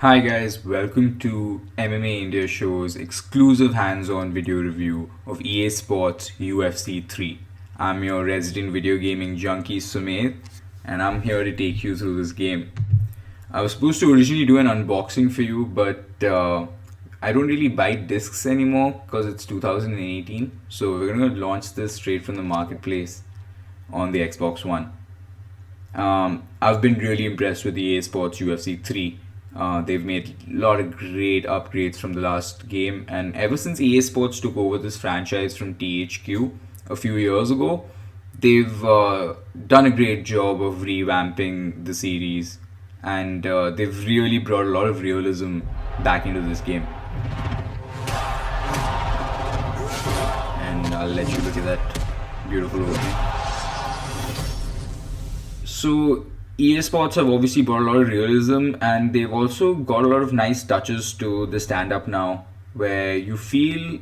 Hi guys, welcome to MMA India Show's exclusive hands-on video review of EA Sports UFC 3. I'm your resident video gaming junkie Sumedh, and I'm here to take you through this game. I was supposed to originally do an unboxing for you, but I don't really buy discs anymore because it's 2018. So we're gonna launch this straight from the marketplace on the Xbox One. I've been really impressed with the EA Sports UFC 3. They've made a lot of great upgrades from the last game, and ever since EA Sports took over this franchise from THQ a few years ago, they've done a great job of revamping the series, and they've really brought a lot of realism back into this game. And I'll let you look at that beautiful opening. So EA Sports have obviously brought a lot of realism, and they've also got a lot of nice touches to the stand-up now, where you feel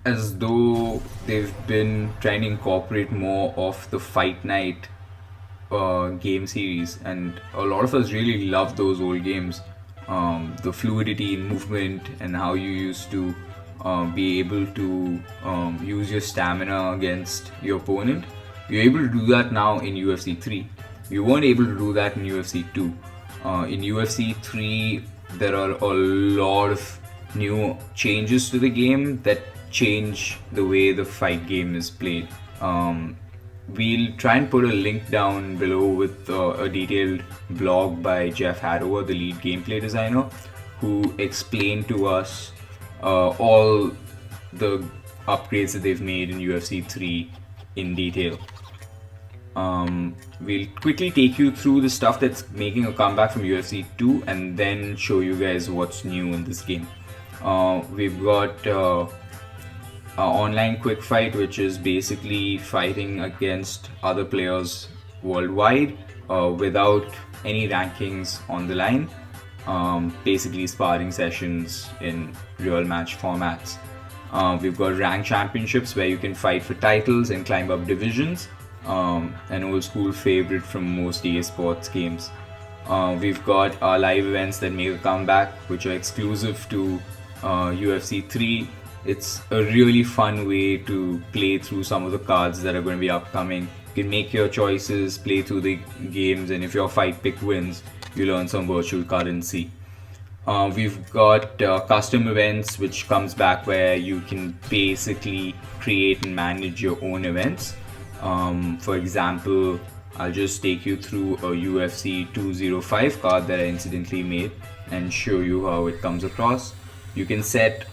as though they've been trying to incorporate more of the Fight Night game series, and a lot of us really love those old games. The fluidity in movement and how you used to be able to use your stamina against your opponent. You're able to do that now in UFC 3. You weren't able to do that in UFC 2. In UFC 3, there are a lot of new changes to the game that change the way the fight game is played. We'll try and put a link down below with a detailed blog by Jeff Hadower, the lead gameplay designer, who explained to us all the upgrades that they've made in UFC 3 in detail. We'll quickly take you through the stuff that's making a comeback from UFC 2 and then show you guys what's new in this game. We've got online quick fight, which is basically fighting against other players worldwide without any rankings on the line. Basically sparring sessions in real match formats. We've got ranked championships where you can fight for titles and climb up divisions. An old school favorite from most EA Sports games. We've got our live events that make a comeback, which are exclusive to UFC 3. It's a really fun way to play through some of the cards that are going to be upcoming. You can make your choices, play through the games, and if your fight pick wins, you'll earn some virtual currency. We've got custom events, which comes back where you can basically create and manage your own events. For example, I'll just take you through a UFC 205 card that I incidentally made and show you how it comes across. You can set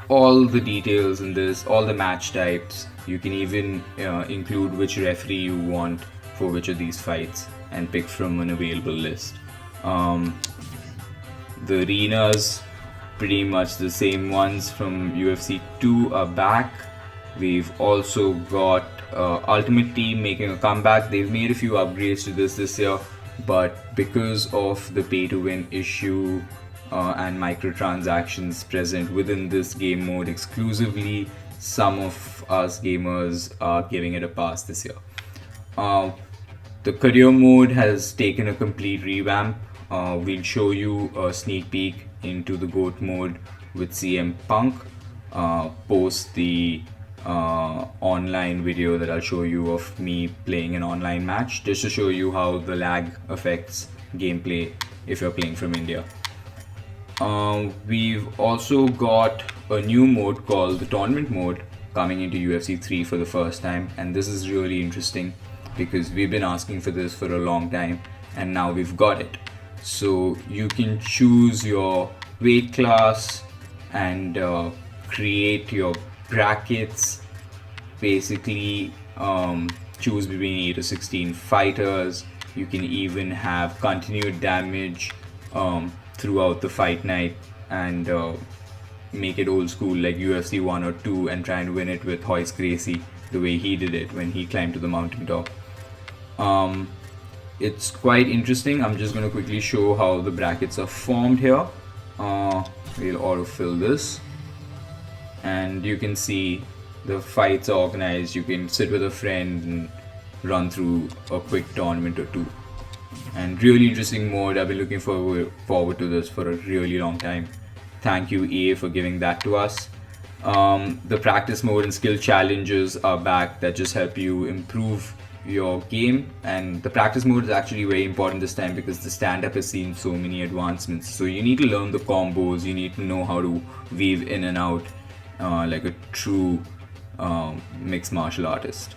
all the details in this, all the match types. You can even include which referee you want for which of these fights and pick from an available list. The arenas, pretty much the same ones from UFC 2 are back. We've also got Ultimate Team making a comeback. They've made a few upgrades to this year, but because of the pay-to-win issue and microtransactions present within this game mode exclusively, some of us gamers are giving it a pass this year. The career mode has taken a complete revamp. We'll show you a sneak peek into the GOAT mode with CM Punk post the online video that I'll show you of me playing an online match, just to show you how the lag affects gameplay if you're playing from India. We've also got a new mode called the tournament mode coming into UFC 3 for the first time, and this is really interesting because we've been asking for this for a long time and now we've got it. So you can choose your weight class and create your brackets, basically choose between 8 or 16 fighters. You can even have continued damage throughout the fight night and make it old school like UFC 1 or 2 and try and win it with Hoist Gracie the way he did it when he climbed to the mountaintop. It's quite interesting. I'm just going to quickly show how the brackets are formed here. We'll autofill this and you can see the fights are organized. You can sit with a friend and run through a quick tournament or two. And really interesting mode. I've been looking forward to this for a really long time. Thank you, EA, for giving that to us. The practice mode and skill challenges are back that just help you improve your game. And the practice mode is actually very important this time because the stand-up has seen so many advancements. So you need to learn the combos, you need to know how to weave in and out like a true mixed martial artist.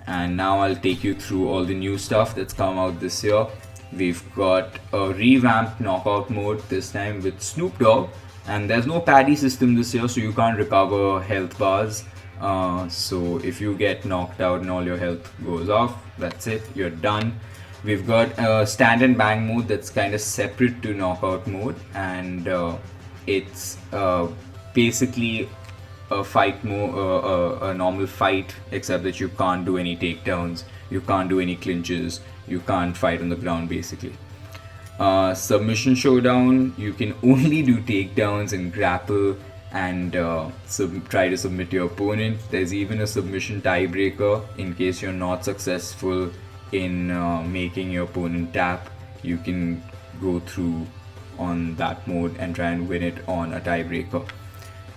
And now I'll take you through all the new stuff that's come out this year. We've got a revamped knockout mode this time with Snoop Dogg, and there's no parry system this year, so you can't recover health bars. So if you get knocked out and all your health goes off, that's it, you're done. We've got a stand and bang mode that's kind of separate to knockout mode, and it's basically a fight a normal fight, except that you can't do any takedowns, you can't do any clinches, you can't fight on the ground basically. Submission showdown, you can only do takedowns and grapple and try to submit your opponent. There's even a submission tiebreaker in case you're not successful in making your opponent tap. You can go through on that mode and try and win it on a tiebreaker.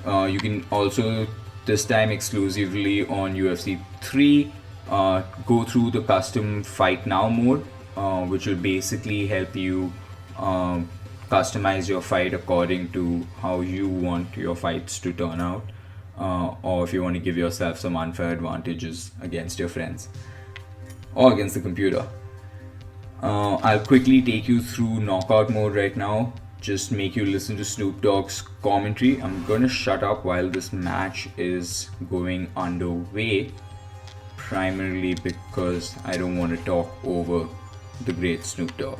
You can also, this time exclusively on UFC 3, go through the custom fight now mode, which will basically help you customize your fight according to how you want your fights to turn out, or if you want to give yourself some unfair advantages against your friends or against the computer. I'll quickly take you through knockout mode right now, just make you listen to Snoop Dogg's commentary. I'm gonna shut up while this match is going underway, primarily because I don't want to talk over the great Snoop Dogg.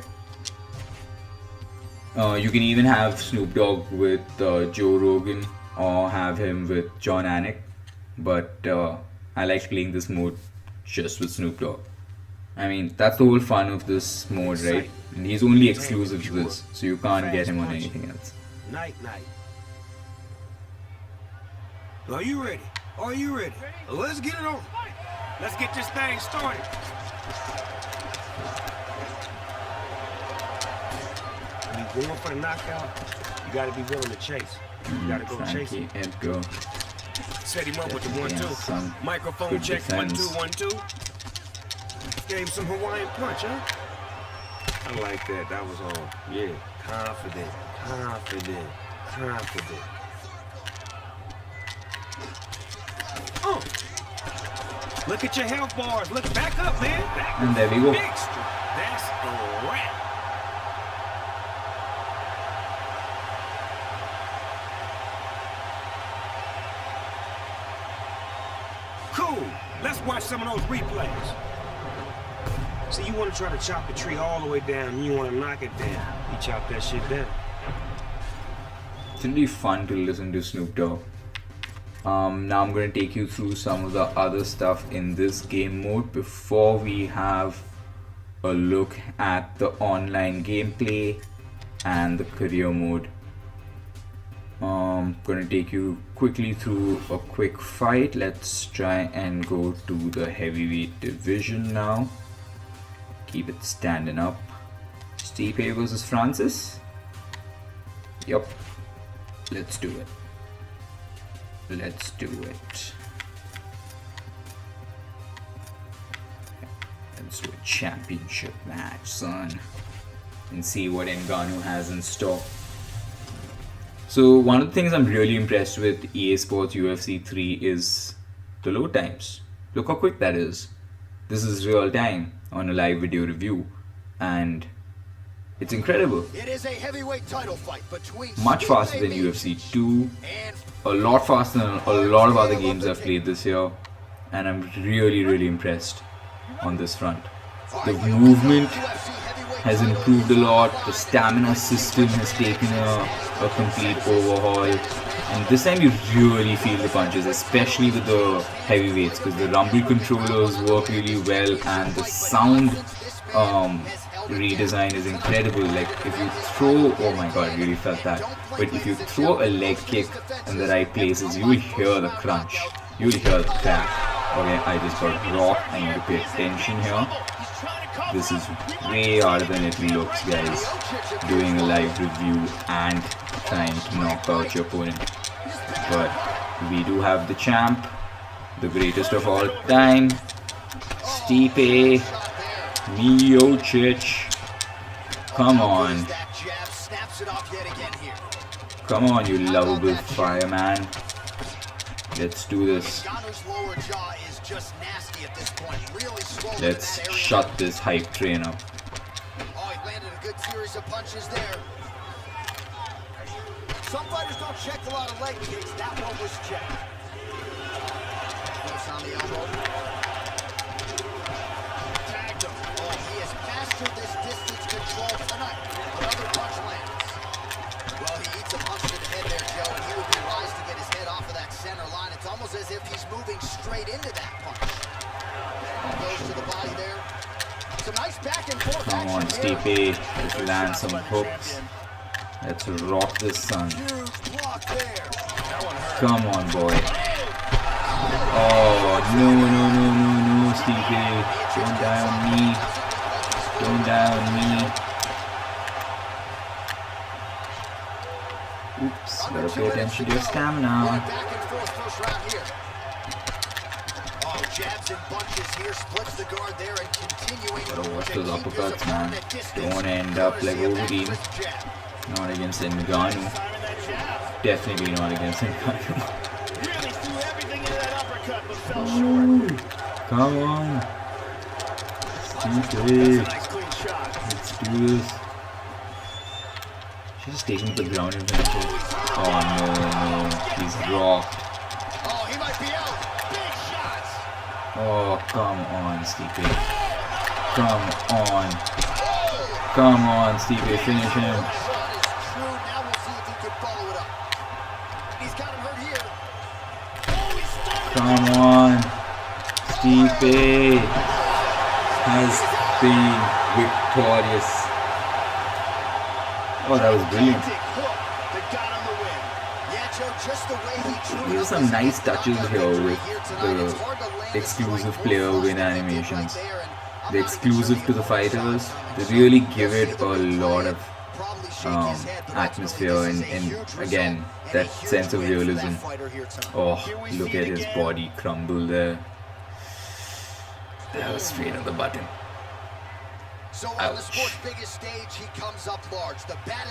You can even have Snoop Dogg with Joe Rogan or have him with John Anik, but I like playing this mode just with Snoop Dogg. I mean, that's the whole fun of this mode, right? And he's only exclusive to this, so you can't get him on anything else. Night. Are you ready? Are you ready? Let's get it on. Let's get this thing started. When you're going for the knockout, you gotta be willing to chase. You gotta go chase him. Edgar. Set him up with the 1-2. Microphone check, 1-2, 1-2. Gave him some Hawaiian punch, huh? I like that. That was all. Yeah. Confident. Look at your health bars. Look back up, man. Back and there we go. That's a wrap. Cool. Let's watch some of those replays. So you want to try to chop the tree all the way down, and you want to knock it down. You chop that shit down. It's really fun to listen to Snoop Dogg. Now I'm going to take you through some of the other stuff in this game mode before we have a look at the online gameplay and the career mode. I'm going to take you quickly through a quick fight. Let's try and go to the heavyweight division now. Keep it standing up. Stipe versus Francis. Yup. Let's do it. Let's do it. Let's do a championship match, son. And see what Ngannou has in store. So one of the things I'm really impressed with EA Sports UFC 3 is the load times. Look how quick that is. This is real time on a live video review, and it's incredible. It is a heavyweight title fight between much faster than UFC 2, a lot faster than a lot of other games I've played this year, and I'm really impressed on this front. The movement has improved a lot, the stamina system has taken a complete overhaul, and this time you really feel the punches, especially with the heavyweights, because the rumble controllers work really well and the sound redesign is incredible. Like if you throw, oh my god, I really felt that, but if you throw a leg kick in the right places, you will hear the crunch, you will hear the crack. Okay, I just got rocked. I need to pay attention here. this is way harder than it looks, guys. Doing a live review and trying to knock out your opponent. But we do have the champ, the greatest of all time, Stipe Miocic. Come on. Come on, you lovable fireman. Let's do this. Let's shut this hype train up. Oh, he landed a good series of punches there. Some fighters don't check a lot of leg kicks. That one was checked. Close on the elbow. Tagged him. Oh, he has mastered this distance control tonight. Another punch lands. Well, he eats a punch to the head there, Joe, and he would be wise to get his head off of that center line. It's almost as if he's moving straight into that punch. Goes to the body there. Some nice back and forth. Come on, Stipe. Let's land some hooks. Let's rock this son. Come on, boy. Oh, no, Stipe. Don't die on me. Don't die on me. Oops, gotta pay attention to your stamina. Jabs and bunches here, splits the guard there and continuing. Gotta watch those uppercuts, man. Don't end up like Overeem. Not against Ngannou. Definitely not against Ngannou. Come on. Stipe. Let's do this. She's just taking the ground in front of her. Oh no, he's rocked. Oh, he might be out. Big shots. Oh, come on, Stipe. Come on. Come on, Stipe, finish him. Now we'll see if he can follow it up. He's got him hurt here. Come on. Stipe has been victorious. Oh, that was brilliant. These are some nice touches here with the exclusive player win animations. The exclusive to the fighters. They really give it a lot of atmosphere and again that sense of realism. Oh, look at his body crumble there. That was straight on the button. Ouch.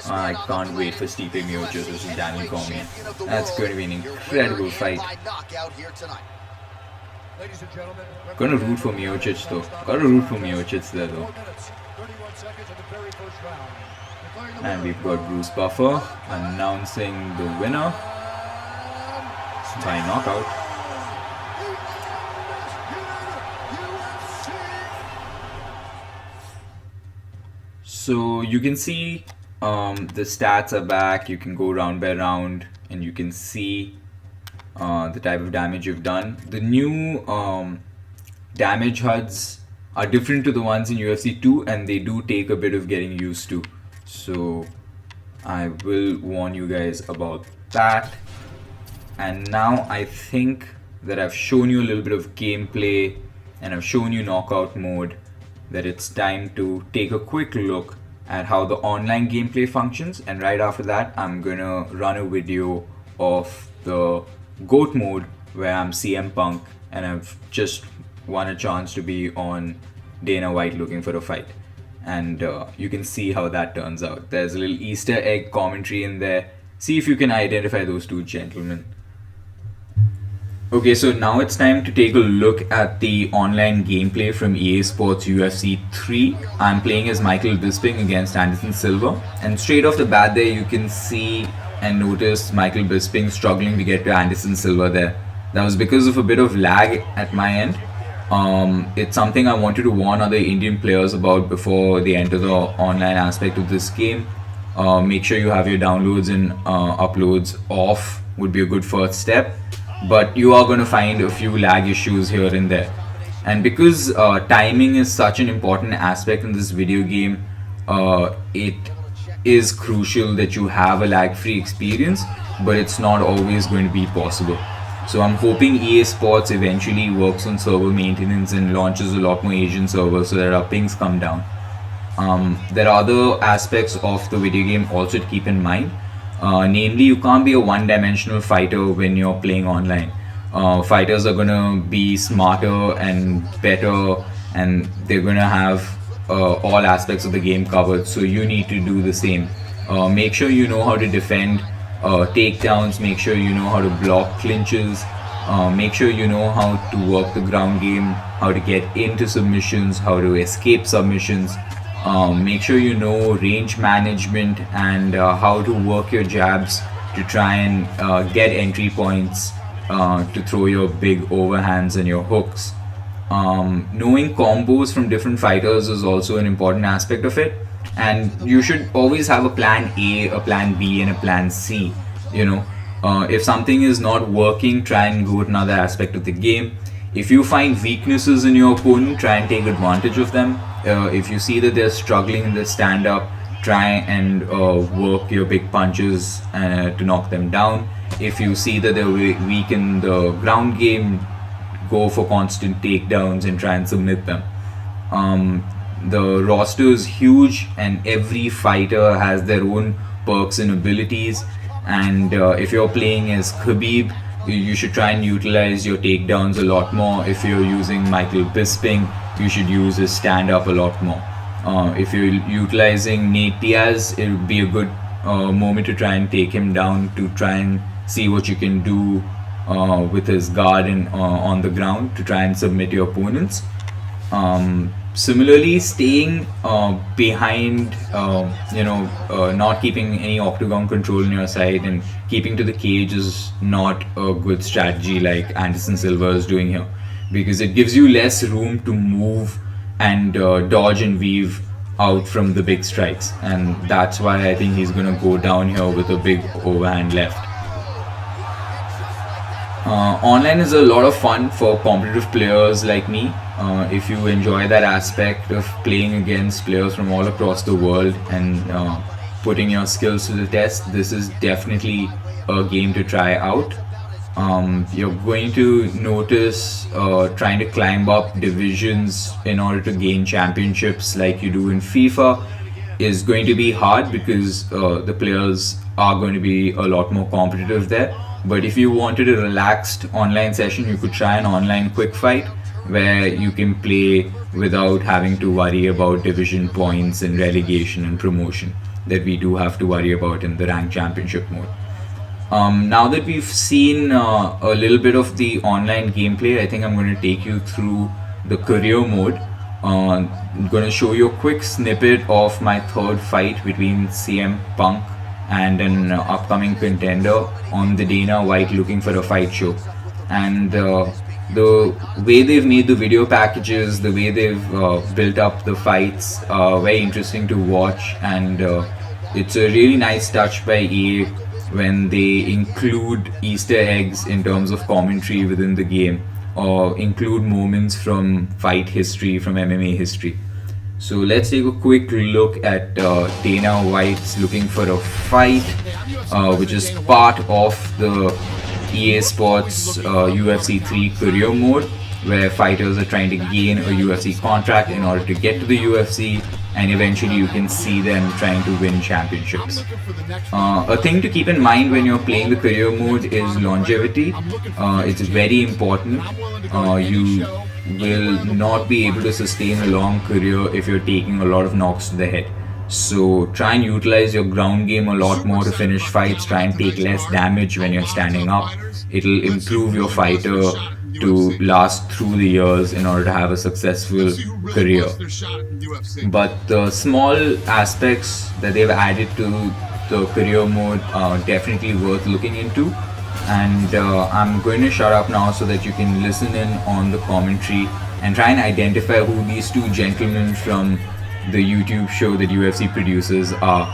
I can't wait for Stipe Miocic versus Daniel Cormier. That's going to be an incredible fight. Gonna root for Miocic though. Gotta root for Miocic there though. And we've got Bruce Buffer announcing the winner by knockout. So you can see the stats are back. You can go round by round and you can see the type of damage you've done. The new damage HUDs are different to the ones in UFC 2 and they do take a bit of getting used to. So I will warn you guys about that. And now I think that I've shown you a little bit of gameplay and I've shown you knockout mode, that it's time to take a quick look at how the online gameplay functions, and right after that I'm gonna run a video of the GOAT mode where I'm CM Punk and I've just won a chance to be on Dana White looking for a fight, and you can see how that turns out. There's a little Easter egg commentary in there. See if you can identify those two gentlemen. Okay, so now it's time to take a look at the online gameplay from EA Sports UFC 3. I'm playing as Michael Bisping against Anderson Silva, and straight off the bat there you can see and notice Michael Bisping struggling to get to Anderson Silva there. That was because of a bit of lag at my end. It's something I wanted to warn other Indian players about before they enter the online aspect of this game. Make sure you have your downloads and uploads off would be a good first step. But you are going to find a few lag issues here and there. And because timing is such an important aspect in this video game, it is crucial that you have a lag-free experience, but it's not always going to be possible. So I'm hoping EA Sports eventually works on server maintenance and launches a lot more Asian servers so that our pings come down. There are other aspects of the video game also to keep in mind. Namely, you can't be a one-dimensional fighter when you're playing online. Fighters are gonna be smarter and better, and they're gonna have all aspects of the game covered. So you need to do the same. Make sure you know how to defend takedowns. Make sure you know how to block clinches. Make sure you know how to work the ground game, how to get into submissions, how to escape submissions. Make sure you know range management and how to work your jabs to try and get entry points to throw your big overhands and your hooks. Knowing combos from different fighters is also an important aspect of it, and you should always have a plan A, a plan B, and a plan C. If something is not working, try and go to another aspect of the game. If you find weaknesses in your opponent, try and take advantage of them. If you see that they're struggling in the stand-up, try and work your big punches to knock them down. If you see that they're weak in the ground game, go for constant takedowns and try and submit them. The roster is huge, and every fighter has their own perks and abilities. And if you're playing as Khabib, you should try and utilize your takedowns a lot more. If you're using Michael Bisping, you should use his stand-up a lot more. If you're utilizing Nate Diaz, it would be a good moment to try and take him down, to try and see what you can do with his guard and on the ground to try and submit your opponents. Similarly, staying behind, not keeping any octagon control on your side and keeping to the cage is not a good strategy like Anderson Silva is doing here, because it gives you less room to move and dodge and weave out from the big strikes, and that's why I think he's going to go down here with a big overhand left. Online is a lot of fun for competitive players like me. If you enjoy that aspect of playing against players from all across the world and putting your skills to the test, this is definitely a game to try out. You're going to notice trying to climb up divisions in order to gain championships like you do in FIFA is going to be hard, because the players are going to be a lot more competitive there. But if you wanted a relaxed online session, you could try an online quick fight where you can play without having to worry about division points and relegation and promotion that we do have to worry about in the ranked championship mode. Now that we've seen a little bit of the online gameplay, I think I'm going to take you through the career mode. I'm going to show you a quick snippet of my third fight between CM Punk and an upcoming contender on the Dana White Looking for a Fight show. And the way they've made the video packages, the way they've built up the fights are very interesting to watch, and it's a really nice touch by EA when they include Easter eggs in terms of commentary within the game, or include moments from fight history, from MMA history. So let's take a quick look at Dana White's Looking for a Fight, which is part of the EA Sports UFC 3 career mode, where fighters are trying to gain a UFC contract in order to get to the UFC, and eventually you can see them trying to win championships. A thing to keep in mind when you're playing the career mode is longevity. It's very important. You will not be able to sustain a long career if you're taking a lot of knocks to the head. So try and utilize your ground game a lot more to finish fights. Try and take less damage when you're standing up. It'll improve your fighter to last through the years in order to have a successful career. But the small aspects that they've added to the career mode are definitely worth looking into. And I'm going to shut up now so that you can listen in on the commentary and try and identify who these two gentlemen from the YouTube show that UFC produces are.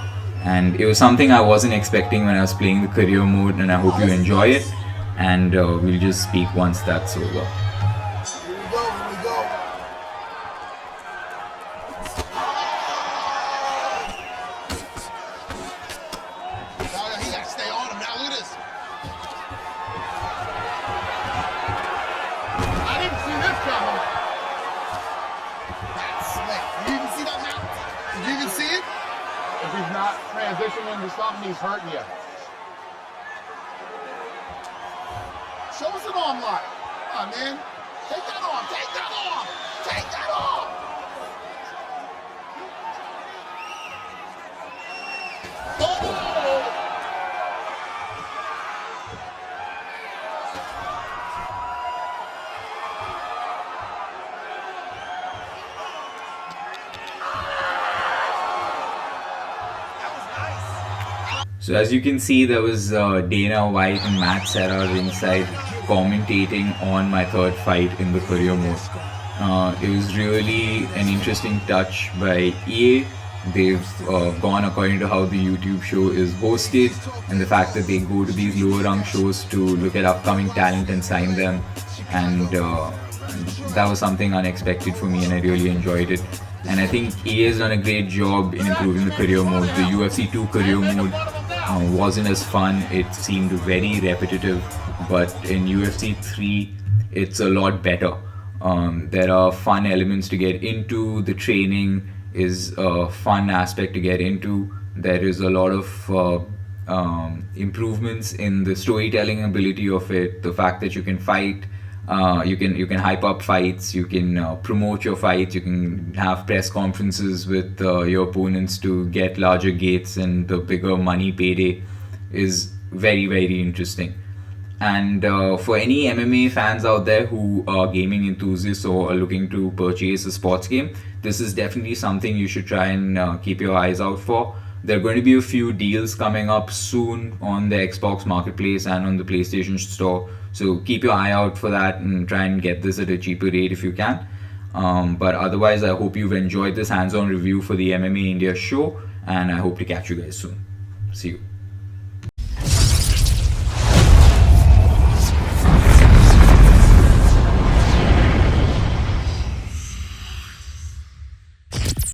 And it was something I wasn't expecting when I was playing the career mode, and I hope you enjoy it. And we'll just speak once that's over. even see it? If he's not transitioning into something, he's hurting you. Show us an arm lock. Come on, man. Take that arm. Take that arm. Take that arm. Oh! So as you can see, there was Dana White and Matt Serra ringside commentating on my third fight in the career mode. It was really an interesting touch by EA. They've gone according to how the YouTube show is hosted, and the fact that they go to these lower rung shows to look at upcoming talent and sign them, and that was something unexpected for me, and I really enjoyed it. And I think EA has done a great job in improving the career mode. The UFC 2 career mode wasn't as fun. It seemed very repetitive, but in UFC 3 it's a lot better. There are fun elements to get into. The training is a fun aspect to get into. There is a lot of improvements in the storytelling ability of it. The fact that you can fight, you can hype up fights, you can promote your fights, you can have press conferences with your opponents to get larger gates and the bigger money payday is very, very interesting. And for any MMA fans out there who are gaming enthusiasts or are looking to purchase a sports game, this is definitely something you should try and keep your eyes out for. There are going to be a few deals coming up soon on the Xbox Marketplace and on the PlayStation Store. So keep your eye out for that and try and get this at a cheaper rate if you can. But otherwise, I hope you've enjoyed this hands-on review for the MMA India show, and I hope to catch you guys soon. See you.